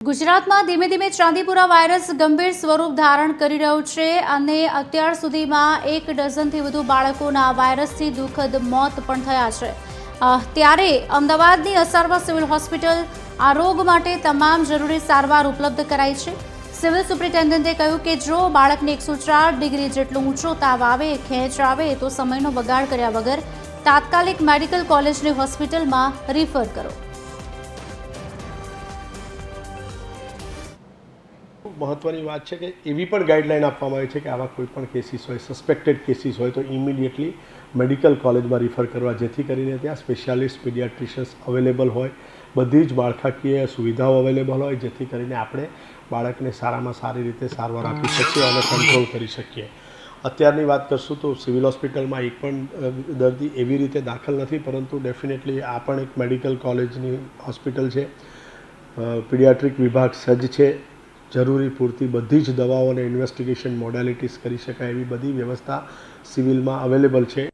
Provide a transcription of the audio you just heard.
ગુજરાતમાં ધીમે ધીમે ચાંદીપુરા વાયરસ ગંભીર સ્વરૂપ ધારણ કરી રહ્યો છે અને અત્યાર સુધીમાં 1 ડઝનથી વધુ બાળકોના વાયરસથી દુઃખદ મોત પણ થયા છે। ત્યારે અમદાવાદની અસારવા સિવિલ હોસ્પિટલ આ રોગ માટે તમામ જરૂરી સારવાર ઉપલબ્ધ કરાઈ છે। સિવિલ સુપ્રિન્ટેન્ડન્ટે કહ્યું કે જો બાળકને 104 ડિગ્રી જેટલો ઊંચો તાવ આવે, ખેંચ આવે તો સમયનો બગાડ કર્યા વગર તાત્કાલિક મેડિકલ કોલેજની હોસ્પિટલમાં રિફર કરો। महत्वनी बात है कि एवी पण गाइडलाइन आपवामां आवी छे कि आवा कोईपण केसीस होय, सस्पेक्टेड केसीस होय तो इमिडिएटली मेडिकल कॉलेज में रिफर करवा, जेथी करीने त्यां स्पेशियालिस्ट पीडियाट्रिशियन्स अवेलेबल होय, बधी ज माळखाकीय सुविधाओ अवेलेबल होय, जेथी करीने आपणे बाळकने सारामां सारी रीते सारवार आपी शकीए अने कंट्रोल करी शकीए। अत्यारनी वात करशुं तो सिविल होस्पिटलमां एक पण दर्दी एवी रीते दाखल नथी, परंतु डेफिनेटली आ पण एक मेडिकल कॉलेजनी हॉस्पिटल छे। पीडियाट्रिक विभाग सज्ज छे, जरूरी पूरती बधी ज दवाओं ने इन्वेस्टिगेशन मोडालिटीज करी शकाय एवी बधी व्यवस्था सिविल में अवेलेबल है।